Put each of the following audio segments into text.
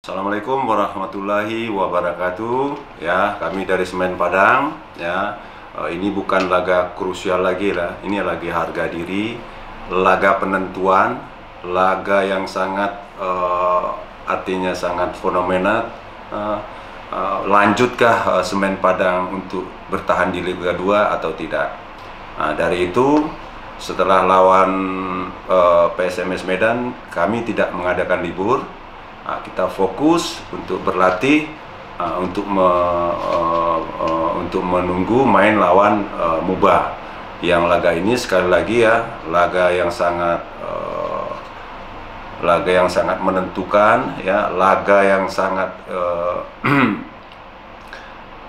Assalamualaikum warahmatullahi wabarakatuh. Ya, kami dari Semen Padang. Ya, ini bukan laga krusial lagi lah. Ini lagi harga diri, laga penentuan, laga yang sangat artinya sangat fenomenal. Lanjutkah Semen Padang untuk bertahan di Liga 2 atau tidak? Nah, dari itu setelah lawan PSMS Medan, kami tidak mengadakan libur. Kita fokus untuk berlatih, untuk menunggu main lawan Muba. Yang laga ini sekali lagi ya, laga yang sangat menentukan, ya, laga yang sangat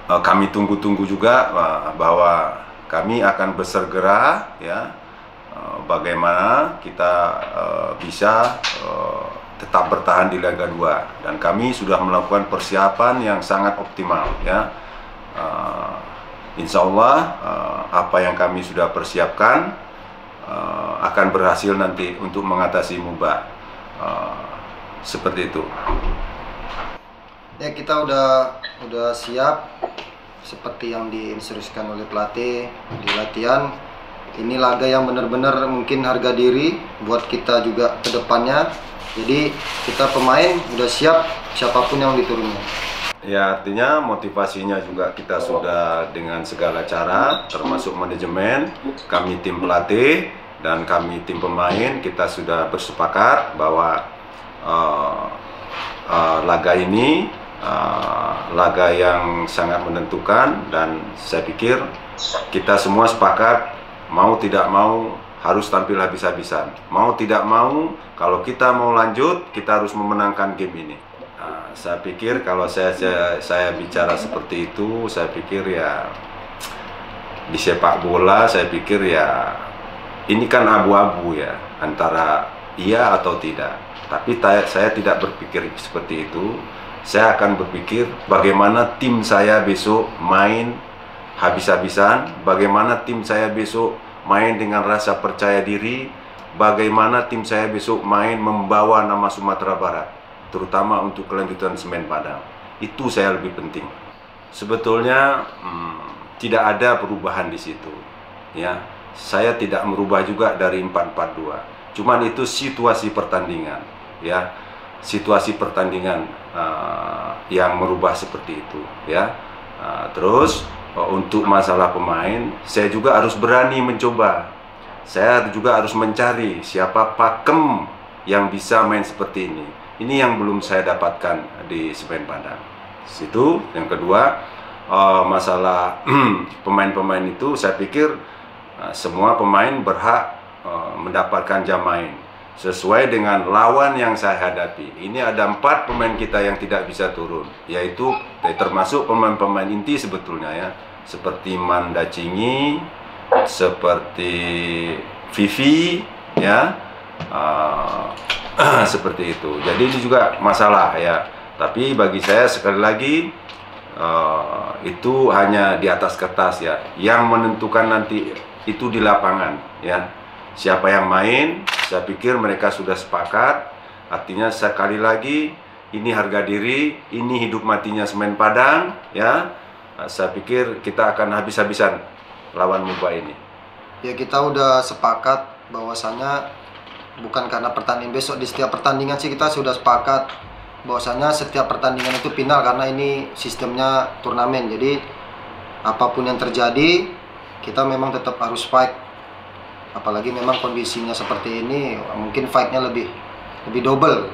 kami tunggu-tunggu juga, bahwa kami akan bersegera, ya, bagaimana kita bisa tetap bertahan di Liga 2, dan kami sudah melakukan persiapan yang sangat optimal, ya. Insya Allah apa yang kami sudah persiapkan akan berhasil nanti untuk mengatasi Muba, seperti itu. Ya, kita udah siap seperti yang diinstruksikan oleh pelatih di latihan. Ini laga yang benar-benar mungkin harga diri buat kita juga ke depannya. Jadi kita pemain udah siap siapapun yang diturunkan. Ya, artinya motivasinya juga kita sudah dengan segala cara, termasuk manajemen, kami tim pelatih dan kami tim pemain, kita sudah bersepakat bahwa laga ini laga yang sangat menentukan, dan saya pikir kita semua sepakat mau tidak mau harus tampil habis-habisan. Mau tidak mau, kalau kita mau lanjut, kita harus memenangkan game ini. Nah, saya pikir kalau saya bicara seperti itu, saya pikir ya di sepak bola, saya pikir ya ini kan abu-abu ya, antara iya atau tidak. Tapi saya tidak berpikir seperti itu. Saya akan berpikir bagaimana tim saya besok main habis-habisan, bagaimana tim saya besok main dengan rasa percaya diri, bagaimana tim saya besok main membawa nama Sumatera Barat, terutama untuk kelanjutan Semen Padang. Itu saya lebih penting. Sebetulnya tidak ada perubahan di situ, ya. Saya tidak merubah juga dari 4-4-2. Cuman itu situasi pertandingan, ya. Situasi pertandingan yang merubah seperti itu, ya. Terus untuk masalah pemain, saya juga harus berani mencoba. Saya juga harus mencari siapa pakem yang bisa main seperti ini. Ini yang belum saya dapatkan di Semen Padang. Situ. Yang kedua, masalah pemain-pemain itu, saya pikir semua pemain berhak mendapatkan jam main sesuai dengan lawan yang saya hadapi. Ini ada 4 pemain kita yang tidak bisa turun, yaitu termasuk pemain-pemain inti sebetulnya, ya, seperti Manda Cingi, seperti Vivi, ya, seperti itu. Jadi ini juga masalah, ya. Tapi bagi saya sekali lagi itu hanya di atas kertas, ya. Yang menentukan nanti itu di lapangan, ya. Siapa yang main, saya pikir mereka sudah sepakat. Artinya sekali lagi, ini harga diri, ini hidup matinya Semen Padang, ya. Saya pikir kita akan habis-habisan lawan Muba ini. Ya, kita udah sepakat bahwasanya bukan karena pertandingan besok, di setiap pertandingan sih kita sudah sepakat bahwasanya setiap pertandingan itu final, karena ini sistemnya turnamen. Jadi apapun yang terjadi, kita memang tetap harus fight. Apalagi memang kondisinya seperti ini, mungkin fightnya lebih double.